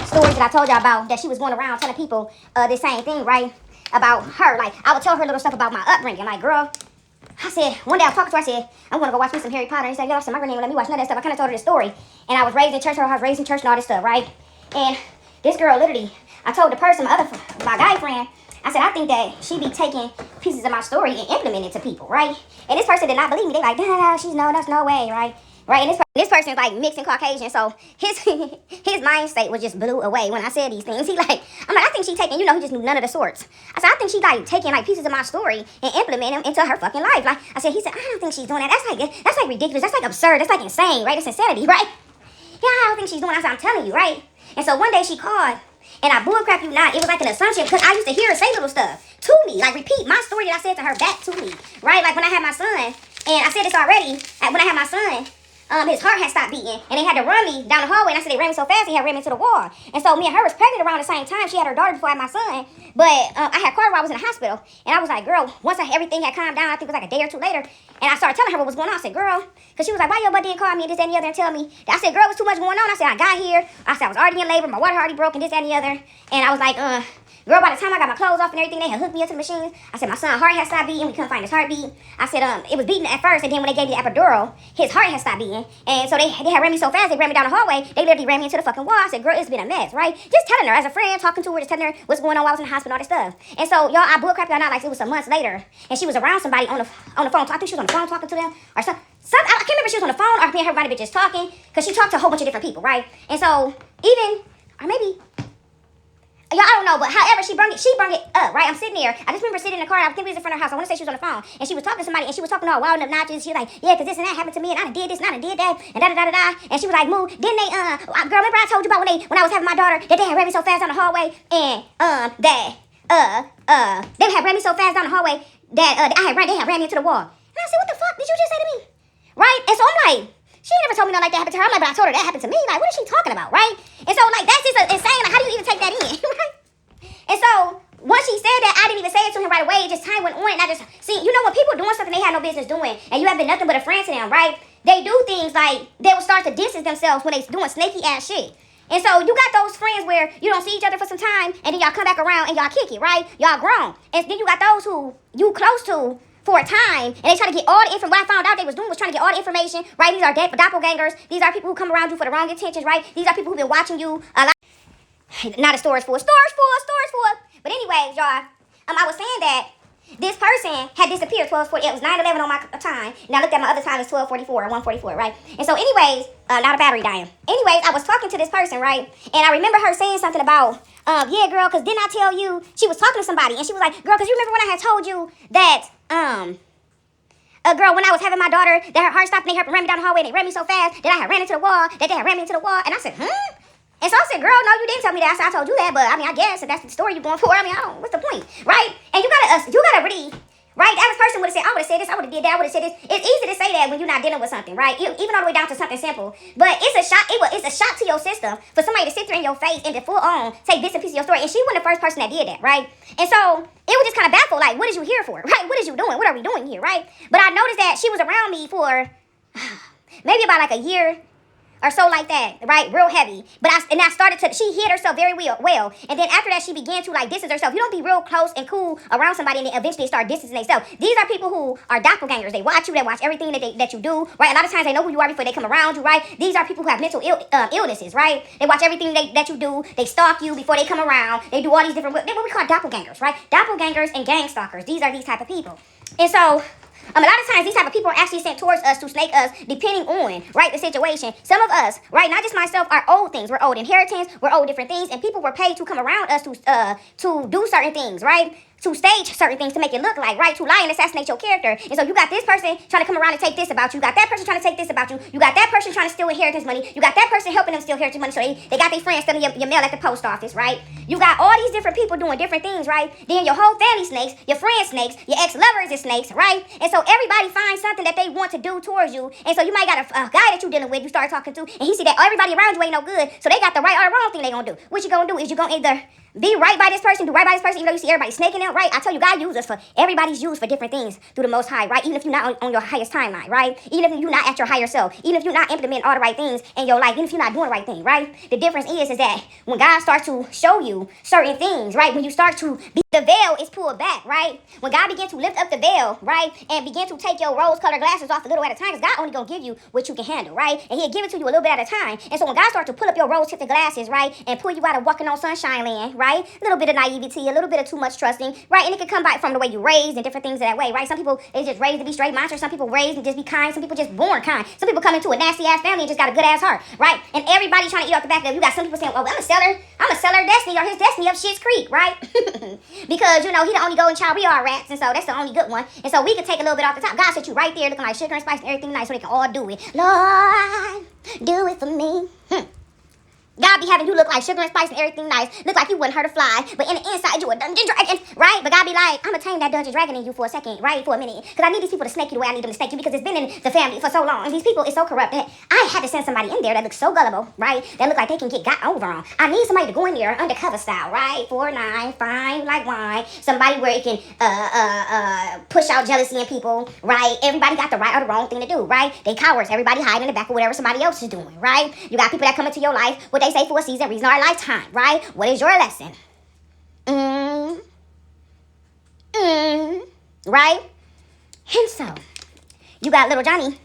stories that I told y'all about, that she was going around telling people this same thing, right? About her. Like, I would tell her little stuff about my upbringing. Like, girl, I said, one day I was talking to her, I said, I'm going to go watch me some Harry Potter. And he said, yo, I said, my granny wouldn't let me watch none of that stuff. I kind of told her the story. And I was raised in church, I was raised in church and all this stuff, right? And this girl, literally, I told the person, my guy friend, I said, I think that she be taking pieces of my story and implementing it to people, right? And this person did not believe me. They like, nah, that's no way, right? Right, and this person's like mixed and Caucasian, so his mind state was just blew away when I said these things. I'm like, I think she taking, he just knew none of the sorts. I said, I think she like taking like pieces of my story and implementing them into her fucking life. Like, I said, he said, I don't think she's doing that. That's like ridiculous. That's like absurd. That's like insane, right? It's insanity, right? Yeah, I don't think she's doing that. I said, I'm telling you, right? And so one day she called, and I bullcrap you not, it was like an assumption because I used to hear her say little stuff to me, like repeat my story that I said to her back to me, right? Like when I had my son, and I said this already, when I had my son, his heart had stopped beating, and they had to run me down the hallway, and I said they ran me so fast, he had ran me to the wall. And so me and her was pregnant around the same time. She had her daughter before I had my son, but I had called her while I was in the hospital, and I was like, girl, once everything had calmed down, I think it was like a day or 2 later, and I started telling her what was going on. I said, girl, because she was like, why your butt didn't call me and this, that, and the other, and tell me? I said, girl, it was too much going on. I said, I got here, I said, I was already in labor, my water already broke, and this, that, and the other, and I was like, girl, by the time I got my clothes off and everything, they had hooked me up to the machines. I said, my son's heart had stopped beating. We couldn't find his heartbeat. I said, it was beating at first, and then when they gave me the epidural, his heart had stopped beating. And so they had ran me so fast, they ran me down the hallway. They literally ran me into the fucking wall. I said, girl, it's been a mess, right? Just telling her as a friend, talking to her, just telling her what's going on while I was in the hospital, all this stuff. And so, y'all, I bullcrap y'all not like it was some months later, and she was around somebody on the phone. I think she was on the phone talking to them, or something. I can't remember if she was on the phone or me and her might have been just talking, because she talked to a whole bunch of different people, right? And so, or maybe, y'all, I don't know, but however, she brung it up, right? I'm sitting there. I just remember sitting in the car. I think we was in front of her house. I want to say she was on the phone. And she was talking to somebody, and she was talking all wild and obnoxious. She was like, yeah, because this and that happened to me, and I did this, and I did that, and da-da-da-da-da. And she was like, moo, didn't they, girl, remember I told you about when I was having my daughter, that they had ran me so fast down the hallway, and, they had ran me so fast down the hallway, that, they had ran me into the wall. And I said, what the fuck did you just say to me? Right? And so I'm like, she never told me nothing like that happened to her. I'm like, but I told her that happened to me. Like, what is she talking about, right? And so, like, that's just insane. Like, how do you even take that in, right? And so, once she said that, I didn't even say it to him right away. Just time went on, and I just, see, when people doing something they had no business doing, and you have been nothing but a friend to them, right? They do things like, they will start to distance themselves when they doing snaky ass shit. And so, you got those friends where you don't see each other for some time, and then y'all come back around and y'all kick it, right? Y'all grown. And then you got those who you close to for a time, and they try to get all the information. What I found out they was doing was trying to get all the information, right? These are doppelgangers. These are people who come around you for the wrong intentions, right? These are people who've been watching you a lot. Not a storage full. But anyways, y'all, I was saying that this person had disappeared 12:40. It was 9:11 on my time, and I looked at my other time, it's 12:44 or 1:44, right? And so anyways, not a battery dying. Anyways, I was talking to this person, right? And I remember her saying something about, yeah, girl, because didn't I tell you, she was talking to somebody, and she was like, girl, because you remember when I had told you that, girl, when I was having my daughter, that her heart stopped, and they ran me down the hallway, and they ran me so fast, that I had ran into the wall, that they had ran me into the wall, and I said, And so I said, girl, no, you didn't tell me that. I said, I told you that, but I mean, I guess if that's the story you're going for, I mean, what's the point, right? And you gotta really, right? The average person would have said, I would have said this, I would have did that, I would have said this. It's easy to say that when you're not dealing with something, right? Even all the way down to something simple. But it's a shock, it's a shock to your system for somebody to sit there in your face and to full on take bits and pieces of your story. And she wasn't the first person that did that, right? And so it was just kind of baffled, like, what is you here for, right? What is you doing? What are we doing here, right? But I noticed that she was around me for maybe about like a year or so like that, right? Real heavy. But I started to, she hid herself very well. And then after that, she began to like distance herself. You don't be real close and cool around somebody and then eventually start distancing themselves. These are people who are doppelgangers. They watch you, they watch everything that you do, right? A lot of times they know who you are before they come around you, right? These are people who have mental illnesses, right? They watch everything that you do. They stalk you before they come around. They do all these different, they're what we call doppelgangers, right? Doppelgangers and gang stalkers. These are these type of people. And so, a lot of times, these type of people are actually sent towards us to snake us, depending on, right, the situation. Some of us, right, not just myself, are old things. We're old inheritance. We're old different things. And people were paid to come around us to do certain things, right? to stage certain things to make it look like, right? To lie and assassinate your character. And so you got this person trying to come around and take this about you. You got that person trying to take this about you. You got that person trying to steal inheritance money. You got that person helping them steal inheritance money. So they got their friends stealing your mail at the post office, right? You got all these different people doing different things, right? Then your whole family snakes, your friends snakes, your ex-lovers is snakes, right? And so everybody finds something that they want to do towards you. And so you might got a guy that you dealing with, you start talking to, and he see that everybody around you ain't no good. So they got the right or the wrong thing they gonna do. What you gonna do is you gonna either be right by this person, do right by this person, even though you see everybody snaking out, right? I tell you, God uses us for, everybody's used for different things through the Most High, right? Even if you're not on your highest timeline, right? Even if you're not at your higher self, even if you're not implementing all the right things in your life, even if you're not doing the right thing, right? The difference is that when God starts to show you certain things, right? When you start to be, the veil is pulled back, right? When God begins to lift up the veil, right? And begin to take your rose-colored glasses off a little at a time, because God only gonna give you what you can handle, right? And He'll give it to you a little bit at a time. And so when God starts to pull up your rose-tinted glasses, right? And pull you out of walking on sunshine land, right? A little bit of naivety, a little bit of too much trusting, right? And it can come back from the way you raised and different things that way, right? Some people, they just raised to be straight monsters. Some people raised to just be kind. Some people just born kind. Some people come into a nasty-ass family and just got a good-ass heart, right? And everybody trying to eat off the back of it. You got some people saying, well, I'm a seller destiny or his destiny up Schitt's Creek, right? Because, you know, he the only golden child. We are rats, and so that's the only good one. And so we can take a little bit off the top. God set you right there looking like sugar and spice and everything nice so they can all do it. Lord, do it for me. God be having you look like sugar and spice and everything nice. Look like you wouldn't hurt a fly. But in the inside, you a dungeon dragon, right? But God be like, I'm going to tame that dungeon dragon in you for a second, right? For a minute. Because I need these people to snake you the way I need them to snake you. Because it's been in the family for so long. And these people is so corrupt that I had to send somebody in there that looks so gullible, right? That look like they can get got over on. I need somebody to go in there undercover style, right? 4'9", fine like wine. Somebody where it can push out jealousy in people, right? Everybody got the right or the wrong thing to do, right? They cowards. Everybody hiding in the back of whatever somebody else is doing, right? You got people that come into your life, what they say for a season, reason, or a lifetime, right? What is your lesson? Right? And so, you got little Johnny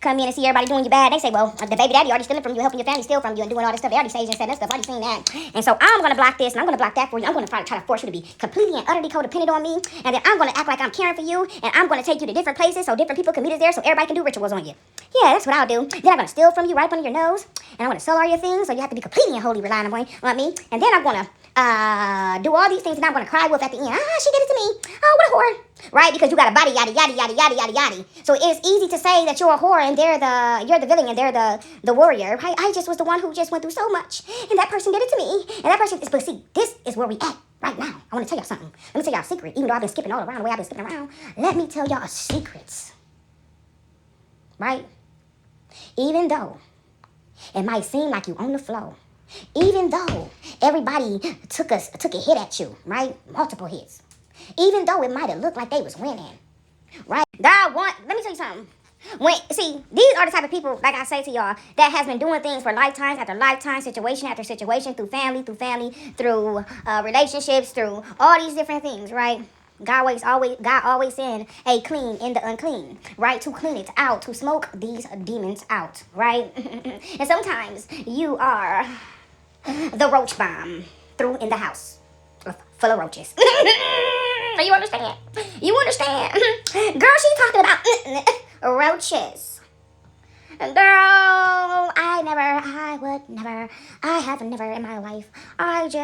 come in and see everybody doing you bad. They say, well, the baby daddy already stealing from you, helping your family steal from you, and doing all this stuff. They already say and said that stuff. I already seen that. And so I'm going to block this, and I'm going to block that for you. I'm going to try to force you to be completely and utterly codependent on me. And then I'm going to act like I'm caring for you, and I'm going to take you to different places so different people can meet us there so everybody can do rituals on you. Yeah, that's what I'll do. Then I'm going to steal from you right up under your nose, and I'm going to sell all your things, so you have to be completely and wholly relying on me. And then I'm going to do all these things, and I'm going to cry wolf at the end. She did it to me. Oh, what a whore. Right? Because you got a body, yada, yada, yada, yada, yada, yada. So it's easy to say that you're a whore and you're the villain and they're the warrior. Right? I just was the one who just went through so much. And that person did it to me. And that person, but see, this is where we at right now. I want to tell y'all something. Let me tell y'all a secret. Even though I've been skipping all around the way I've been skipping around, let me tell y'all a secret. Right? Even though it might seem like you on the flow, even though everybody took a hit at you, right? Multiple hits. Even though it might have looked like they was winning, right? Let me tell you something. These are the type of people, like I say to y'all, that has been doing things for lifetimes after lifetime, situation after situation, through family, through relationships, through all these different things, right? God always send a clean in the unclean, right? To clean it out, to smoke these demons out, right? And sometimes you are the roach bomb through in the house full of roaches. You understand? You understand? Girl, she's talking about roaches. Girl, I have never in my life. What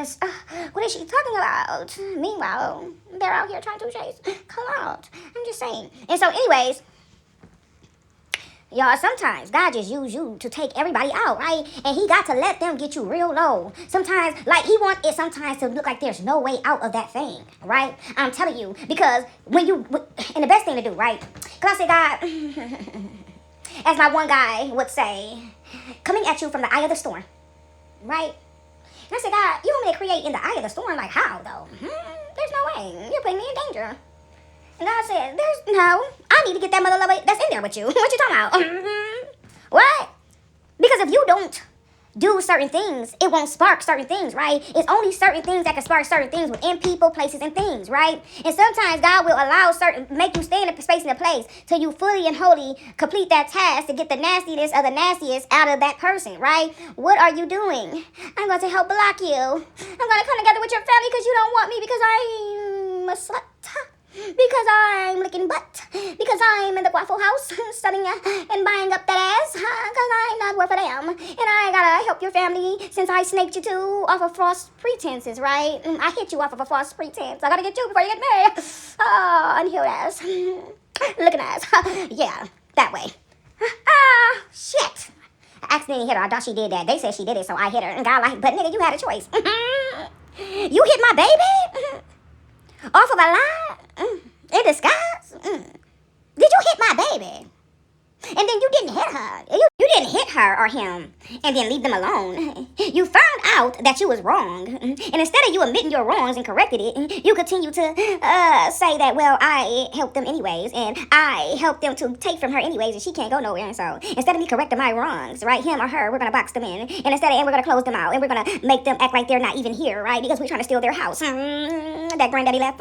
is she talking about? Meanwhile, they're out here trying to chase clout. I'm just saying. And so anyways, y'all, sometimes God just use you to take everybody out, right? And He got to let them get you real low. Sometimes, like He wants it sometimes to look like there's no way out of that thing, right? I'm telling you, because and the best thing to do, right? Because I say, God, as my one guy would say, coming at you from the eye of the storm, right? And I said, God, you want me to create in the eye of the storm? Like, how, though? There's no way. You're putting me in danger. And God said, I need to get that mother lover that's in there with you. What you talking about? What? Because if you don't do certain things, it won't spark certain things, right? It's only certain things that can spark certain things within people, places, and things, right? And sometimes God will make you stay in a space and a place till you fully and wholly complete that task to get the nastiness of the nastiest out of that person, right? What are you doing? I'm going to help block you. I'm going to come together with your family because you don't want me because I'm a slut. Because because I'm licking butt, because I'm in the Waffle House studying and buying up that ass, because I'm not worth a damn, and I gotta help your family since I snaked you too off of false pretenses, right? I hit you off of a false pretense. I gotta get you before you get me. Oh, unhealed ass. Looking ass. Yeah, that way. Shit. I accidentally hit her. I thought she did that. They said she did it, so I hit her. And God like, but nigga, you had a choice. You hit my baby? Off of a lie? In disguise? Did you hit my baby? And then you didn't hit her. You didn't hit her or him and then leave them alone. You found out that you was wrong. And instead of you admitting your wrongs and corrected it, you continue to say that, well, I helped them anyways. And I helped them to take from her anyways. And she can't go nowhere. And so instead of me correcting my wrongs, right, him or her, we're going to box them in. And instead of, and we're going to close them out. And we're going to make them act like they're not even here, right? Because we're trying to steal their house. That granddaddy left.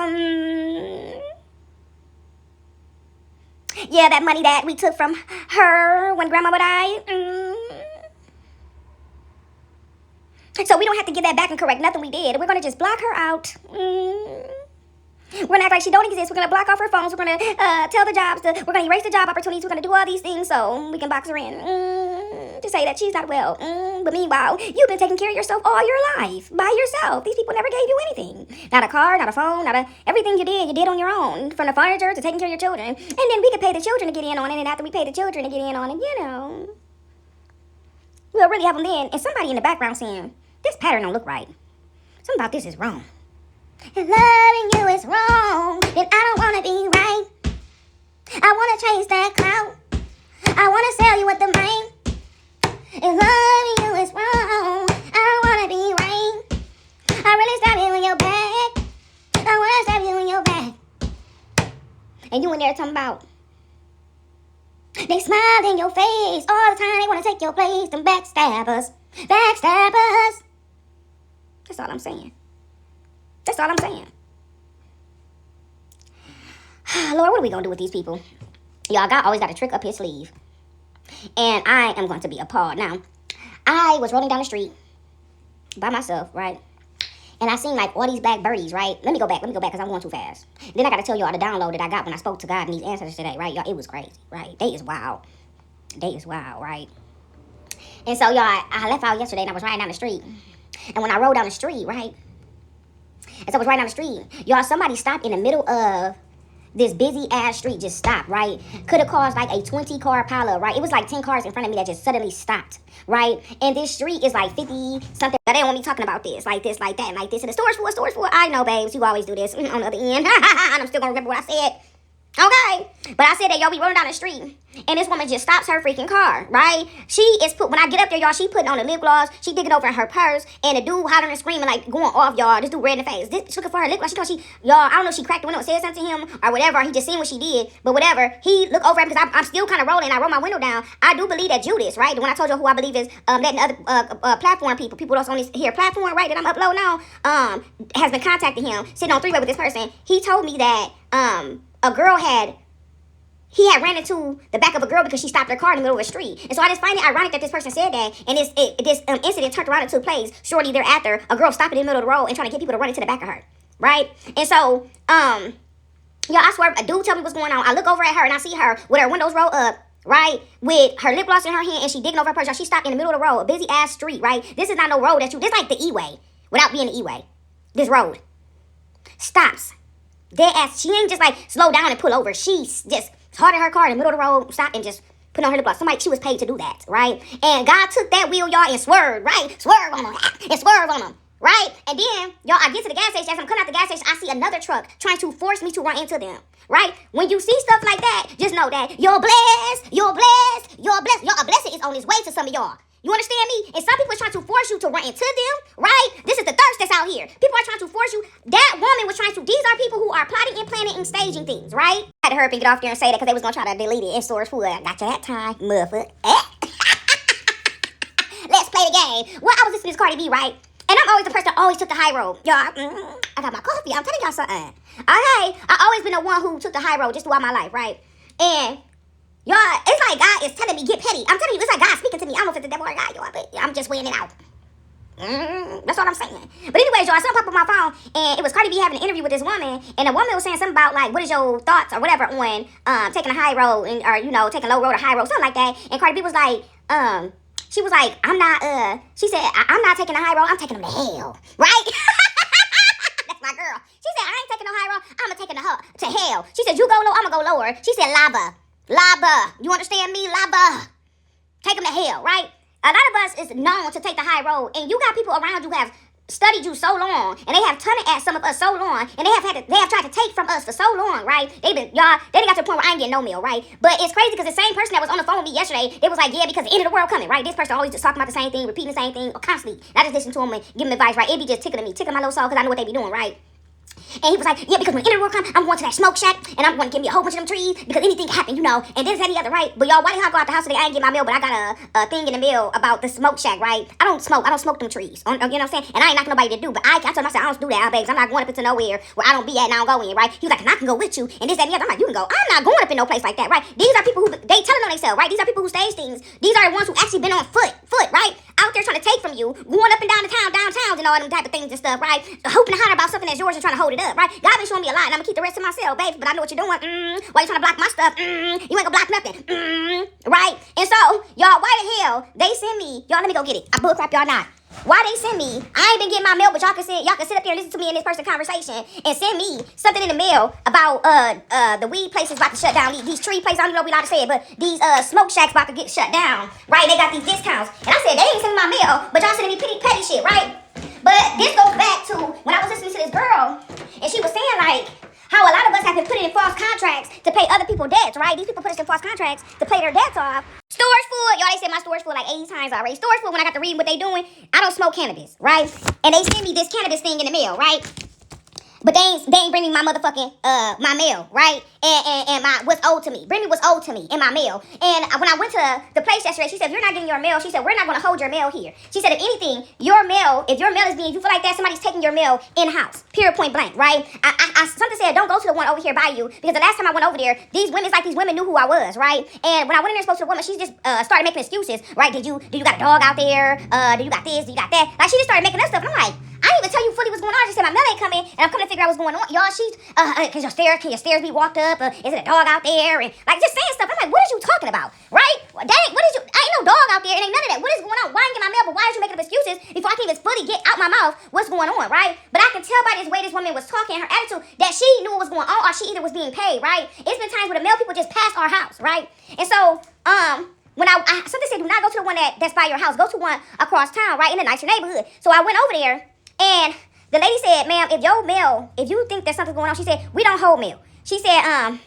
Yeah, that money that we took from her when grandmama died. So we don't have to give that back and correct nothing we did. We're going to just block her out. We're going to act like she don't exist. We're going to block off her phones. We're going to tell the jobs. We're going to erase the job opportunities. We're going to do all these things so we can box her in. To say that she's not well. But meanwhile, you've been taking care of yourself all your life. By yourself. These people never gave you anything. Not a car, not a phone, everything you did on your own. From the furniture to taking care of your children. And then we could pay the children to get in on it. And after we pay the children to get in on it, you know. We'll really have them then. And somebody in the background saying, this pattern don't look right. Something about this is wrong. If loving you is wrong, then I don't want to be right. I want to chase that clout. I want to sell you with the brain. If loving you is wrong, I don't want to be right. I really stab you in your back. I want to stab you in your back. And you in there talking about, they smile in your face all the time. They want to take your place. Them backstabbers. Backstabbers. That's all I'm saying. That's all I'm saying. Lord, what are we going to do with these people? Y'all, God always got a trick up his sleeve. And I am going to be appalled. Now, I was rolling down the street by myself, right? And I seen like all these black birdies, right? Let me go back because I'm going too fast. Then I got to tell y'all the download that I got when I spoke to God and these answers today, right? Y'all, it was crazy, right? They is wild, right? And so, y'all, I left out yesterday and I was riding down the street. And when I rode down the street, right? And so I was riding down the street. Y'all, somebody stopped in the middle of this busy ass street, just stopped, right? Could have caused like a 20-car pileup, right? It was like 10 cars in front of me that just suddenly stopped, right? And this street is like 50 something. They don't want me talking about this, like that, like this. And the store's full. I know, babes, you always do this on the other end. And I'm still gonna remember what I said. Okay, but I said that y'all be rolling down the street and this woman just stops her freaking car, right? She is when I get up there, y'all, she putting on the lip gloss, she digging over in her purse, and the dude hollering and screaming like going off, y'all. This dude red in the face. She looking for her lip gloss. She thought y'all, I don't know if she cracked the window and said something to him or whatever, or he just seen what she did, but whatever. He looked over at me because I'm still kind of rolling. I roll my window down. I do believe that Judas, right? The one I told you who I believe is letting other platform people that's on this here platform, right, that I'm uploading now, has been contacting him, sitting on three-way with this person. He told me that a girl he had ran into the back of a girl because she stopped her car in the middle of a street. And so I just find it ironic that this person said that. And this incident turned around and took place shortly thereafter. A girl stopped in the middle of the road and trying to get people to run into the back of her. Right? And so, I swear, a dude told me what's going on. I look over at her and I see her with her windows rolled up, right? With her lip gloss in her hand and she digging over her purse. She stopped in the middle of the road, a busy ass street, right? This is not no road this like the E-way without being the E-way. This road stops. Dead ass. She ain't just like slow down and pull over. She's just started her car in the middle of the road, stopped and just put on her lip gloss. She was paid to do that, right? And God took that wheel, y'all, and swerved, right? Swerve on them, and swerve on them, right? And then, y'all, I get to the gas station. As I'm coming out the gas station, I see another truck trying to force me to run into them, right? When you see stuff like that, just know that you're blessed. Y'all, a blessing is on its way to some of y'all. You understand me? And some people are trying to force you to run into them, right? This is the thirst that's out here. People are trying to force you. That woman was trying to, these are people who are plotting and planning and staging things, right? I had to hurry up and get off there and say that because they was going to try to delete it in storage food. I got you that time, motherfucker. Let's play the game. Well, I was listening to Cardi B, right? And I'm always the person that always took the high road. Y'all, I got my coffee. I'm telling y'all something. Okay? I always been the one who took the high road just throughout my life, right? And y'all, it's like God is telling me, get petty. I'm telling you, it's like God speaking to me. I don't know if it's the devil or God, y'all, but I'm just weighing it out. That's what I'm saying. But anyways, y'all, something popped up on my phone, and it was Cardi B having an interview with this woman, and the woman was saying something about, like, what is your thoughts or whatever on taking a high road, and or, you know, taking a low road or high road, something like that. And Cardi B was like, she was like, I'm not, she said, I'm not taking a high road, I'm taking them to hell, right? That's my girl. She said, I ain't taking no high road, I'm gonna take them to hell. She said, you go low, I'm gonna go lower. She said, lava, you understand me, lava. Take them to hell, right? A lot of us is known to take the high road, and you got people around you who have studied you so long, and they have tunned at some of us so long, and they have tried to take from us for so long, right? They done got to the point where I ain't getting no meal, right? But it's crazy because the same person that was on the phone with me yesterday, they was like, yeah, because the end of the world coming, right? This person always just talking about the same thing, repeating the same thing constantly. And I just listen to them and give them advice, right? It be just tickling my little soul because I know what they be doing, right? And he was like, yeah, because when the end of the world comes, I'm going to that smoke shack, and I'm going to give me a whole bunch of them trees, because anything can happen, you know, and this, that, the other, right? But y'all, why did I go out the house today? I ain't get my mail, but I got a thing in the mail about the smoke shack, right? I don't smoke them trees, you know what I'm saying? And I ain't knocking nobody to do, but I told myself, I don't do that, babes. I'm not going up into nowhere where I don't be at and I don't go in, right? He was like, and I can go with you, and this, that, the other. I'm like, you can go. I'm not going up in no place like that, right? These are people who, they telling on themselves, right? These are people who stage things. These are the ones who actually been on foot, right? Out there trying to take from you, going up and down the town, downtowns, and all them type of things and stuff, right? Hoping to holler about something that's yours and trying to hold it up, right? God been showing me a lot, and I'm gonna keep the rest to myself, babe. But I know what you're doing. Why you trying to block my stuff? You ain't gonna block nothing, right? And so, y'all, why the hell they send me? Y'all, let me go get it. I bull crap y'all not. Why they send me? I ain't been getting my mail, but y'all can sit up there and listen to me in this person conversation and send me something in the mail about the weed places about to shut down. These tree places, I don't even know we allowed to say it, but these smoke shacks about to get shut down, right? They got these discounts. And I said, they ain't sending my mail, but y'all sending me petty shit, right? But this goes back to when I was listening to this girl, and she was saying, like, how a lot of us have been put in false contracts to pay other people debts, right? These people put us in false contracts to pay their debts off. Storage food, y'all, they said my storage food like 80 times already. Storage food, when I got to read what they doing, I don't smoke cannabis, right? And they send me this cannabis thing in the mail, right? But they ain't bring me my motherfucking, my mail, right? And my, what's owed to me. Bring me what's owed to me in my mail. And when I went to the place yesterday, she said, if you're not getting your mail, she said, we're not going to hold your mail here. She said, if anything, if your mail is being, you feel like that, somebody's taking your mail in-house. Period, point blank, right? Something said, don't go to the one over here by you. Because the last time I went over there, these women knew who I was, right? And when I went in there spoke to the woman, she just started making excuses, right? Do you got a dog out there? Do you got this? Do you got that? Like, she just started making up stuff. And I'm like, I didn't even tell you fully what's going on. I just said my mail ain't coming, and I'm coming to figure out what's going on. Y'all, she's, can your stairs be walked up? Is it a dog out there? And, like, just saying stuff. I'm like, what is you talking about, right? Dang, ain't no dog out there, and ain't none of that. What is going on? Why ain't get my mail, but why are you making up excuses before I can even fully get out my mouth what's going on, right? But I can tell by this way this woman was talking, her attitude, that she knew what was going on, or she either was being paid, right? It's been times where the mail people just passed our house, right? And so, when something said, do not go to the one that's by your house. Go to one across town, right, in a nicer neighborhood. So I went over there, and the lady said, ma'am, if you think there's something going on, she said, we don't hold mail. She said,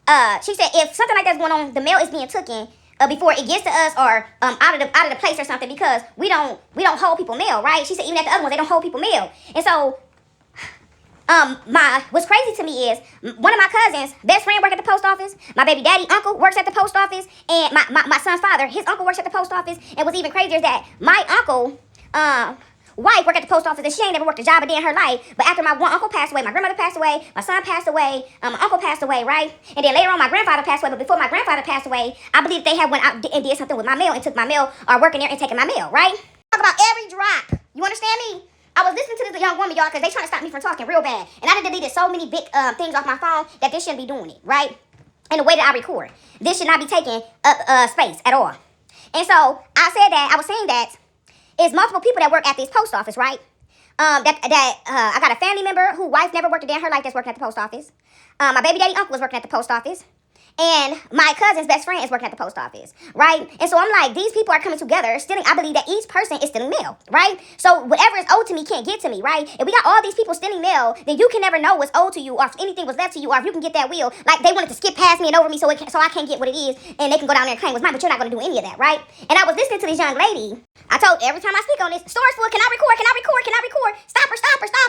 if something like that's going on, the mail is being taken before it gets to us, or out of the place or something, because we don't hold people mail, right? She said, even at the other ones, they don't hold people mail. And so, what's crazy to me is one of my cousins' best friend work at the post office. My baby daddy uncle works at the post office, and my son's father, his uncle works at the post office. And what's even crazier is that my uncle, wife worked at the post office, and she ain't never worked a job a day in her life. But after my one uncle passed away, my grandmother passed away, my son passed away, my uncle passed away, right? And then later on, my grandfather passed away. But before my grandfather passed away, I believe they had went out and did something with my mail and took my mail, or working there and taking my mail, right? Talk about every drop. You understand me? I was listening to this young woman, y'all, because they trying to stop me from talking real bad. And I done deleted so many big things off my phone that this shouldn't be doing it, right? And the way that I record, this should not be taking up space at all. And so I was saying that it's multiple people that work at this post office, right? I got a family member whose wife never worked a day in her life that's working at the post office. My baby daddy uncle was working at the post office. And my cousin's best friend is working at the post office, right? And so I'm like, these people are coming together, stealing. I believe that each person is stealing mail, right? So whatever is owed to me can't get to me, right? If we got all these people stealing mail, then you can never know what's owed to you, or if anything was left to you, or if you can get that wheel. Like, they wanted to skip past me and over me so I can't get what it is, and they can go down there and claim what's mine, but you're not going to do any of that, right? And I was listening to this young lady. I told every time I speak on this, storage full, can I record? Stop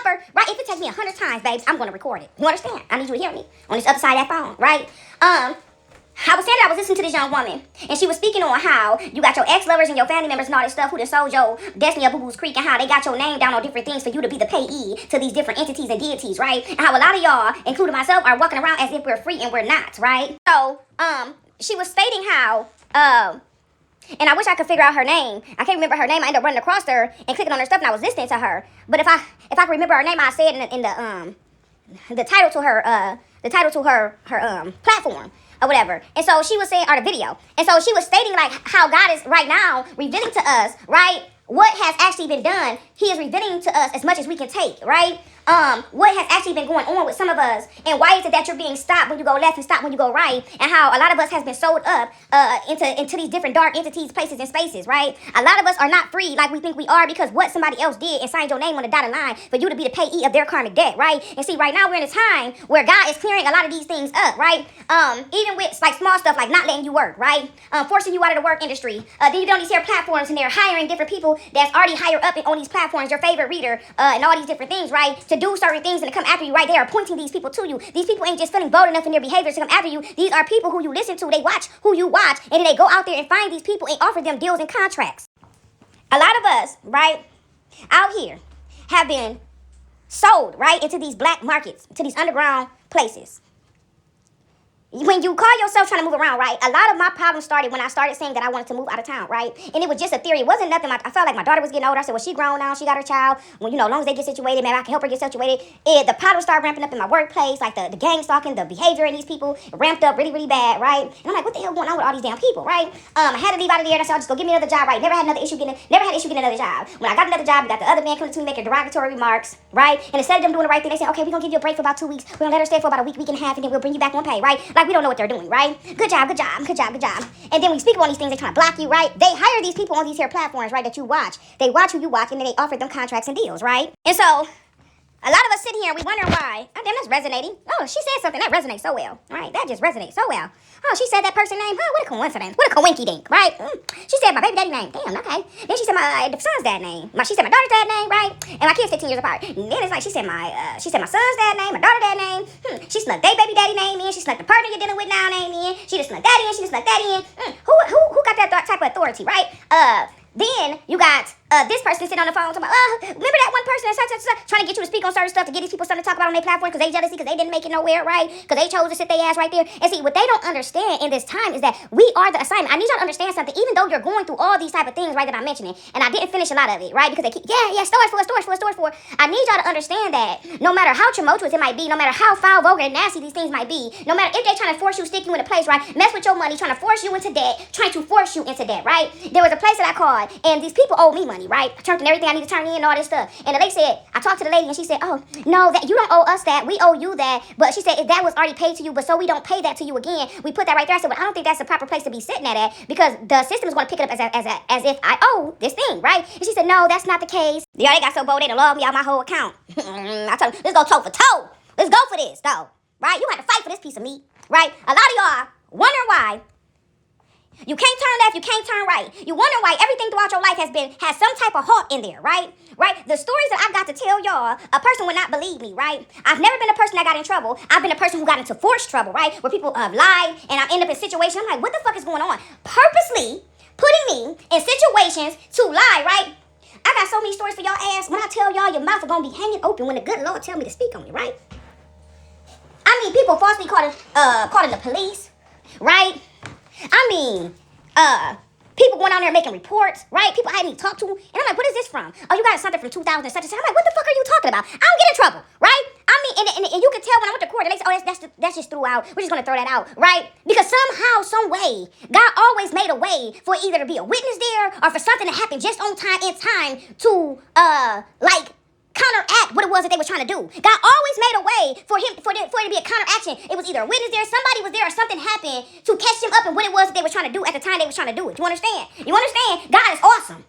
her, right? If it takes me 100 times, babes, I'm going to record it. You understand? I need you to hear me on this other side of that phone, right? I was saying that I was listening to this young woman, and she was speaking on how you got your ex-lovers and your family members and all this stuff who done sold your destiny of Boo-Boo's Creek, and how they got your name down on different things for you to be the payee to these different entities and deities, right? And how a lot of y'all, including myself, are walking around as if we're free and we're not, right? So, she was stating how, And I wish I could figure out her name. I can't remember her name. I ended up running across her and clicking on her stuff, and I was listening to her. But if I could remember her name, I said the title to her platform or whatever. And so she was saying, or the video. And so she was stating like how God is right now revealing to us, right, what has actually been done. He is revealing to us as much as we can take, right? What has actually been going on with some of us, and why is it that you're being stopped when you go left and stopped when you go right, and how a lot of us has been sold up into these different dark entities, places, and spaces, right? A lot of us are not free like we think we are because what somebody else did and signed your name on the dotted line for you to be the payee of their karmic debt, right? And see, right now we're in a time where God is clearing a lot of these things up, right? Even with like small stuff like not letting you work, right? Forcing you out of the work industry. Then you get on these here platforms and they're hiring different people that's already higher up on these platforms, your favorite reader, and all these different things, right? To do certain things and to come after you, right? They are appointing these people to you. These people ain't just feeling bold enough in their behavior to come after you. These are people who you listen to. They watch who you watch, and then they go out there and find these people and offer them deals and contracts. A lot of us, right, out here have been sold, right, into these black markets, to these underground places. When you call yourself trying to move around, right, a lot of my problems started when I started saying that I wanted to move out of town, right? And it was just a theory. It wasn't nothing. I felt like my daughter was getting older. I said, well, she grown now. She got her child. Well, you know, as long as they get situated, maybe I can help her get situated. The problems started ramping up in my workplace, like the gang stalking, the behavior in these people ramped up really, really bad, right? And I'm like, what the hell going on with all these damn people, right? I had to leave out of there. And I said, I'll just go get me another job, right? Never had an issue getting another job. When I got another job, we got the other man coming to me making derogatory remarks, right? And instead of them doing the right thing, they said, okay, we're going to give you a break for about 2 weeks. We're going to let her stay for about a week and a half, and then we'll bring you back on pay, right? Like, we don't know what they're doing, right? Good job. And then we speak on these things, they trying to block you, right? They hire these people on these here platforms, right, that you watch. They watch who you watch, and then they offer them contracts and deals, right? And so a lot of us sit here and we wonder why. Oh, damn, that's resonating. Oh, she said something that resonates so well, right? That just resonates so well. Oh, she said that person's name. Oh, what a coincidence. What a coinky dink, right? She said my baby daddy name. Damn, okay. Then she said my son's dad name. She said my daughter's dad name, right? And my kids 15 years apart. And then it's like she said my son's dad name, my daughter's dad name. She snuck their baby daddy name in. She snuck the partner you're dealing with now name in. She just snuck that in. She just snuck that in. Who got that type of authority, right? Then you got this person sitting on the phone talking about, remember that one person that's trying to get you to speak on certain stuff to get these people something to talk about on their platform because they jealousy, because they didn't make it nowhere, right? Because they chose to sit their ass right there. And see, what they don't understand in this time is that we are the assignment. I need y'all to understand something. Even though you're going through all these type of things, right, that I'm mentioning, and I didn't finish a lot of it, right? Because they keep, storage for. I need y'all to understand that no matter how tumultuous it might be, no matter how foul, vulgar, and nasty these things might be, no matter if they're trying to force you, stick you in a place, right? Mess with your money, trying to force you into debt, trying to force you into debt, right? There was a place that I called, and these people owed me money, right? I turned in everything I need to turn in and all this stuff. And the lady said, I talked to the lady and she said, oh, no, that you don't owe us that. We owe you that. But she said, if that was already paid to you, but so we don't pay that to you again, we put that right there. I said, well, I don't think that's the proper place to be sitting at because the system is going to pick it up as if I owe this thing, right? And she said, no, that's not the case. Y'all, they got so bold, they done logged me out my whole account. I told them, let's go toe for toe. Let's go for this, though, right? You have to fight for this piece of meat, right? A lot of y'all wonder why you can't turn left, you can't turn right. You wonder why everything throughout your life has some type of halt in there, right? Right? The stories that I got to tell y'all, a person would not believe me, right? I've never been a person that got in trouble. I've been a person who got into forced trouble, right? Where people lied and I end up in situations. I'm like, what the fuck is going on? Purposely putting me in situations to lie, right? I got so many stories for y'all ass. When I tell y'all, your mouth is going to be hanging open when the good Lord tell me to speak on it, right? I mean, people falsely calling the police, right? I mean, people going out there making reports, right? People I didn't talk to. And I'm like, what is this from? Oh, you got something from 2000 and such and such. I'm like, what the fuck are you talking about? I don't get in trouble, right? I mean, and you can tell when I went to court, and they say, oh, that's just threw out. We're just going to throw that out, right? Because somehow, some way, God always made a way for either to be a witness there or for something to happen just on time, in time to, counteract what it was that they were trying to do. God always made a way for it to be a counteraction. It was either a witness there, somebody was there, or something happened to catch them up in what it was that they were trying to do at the time they were trying to do it. You understand? You understand? God is awesome.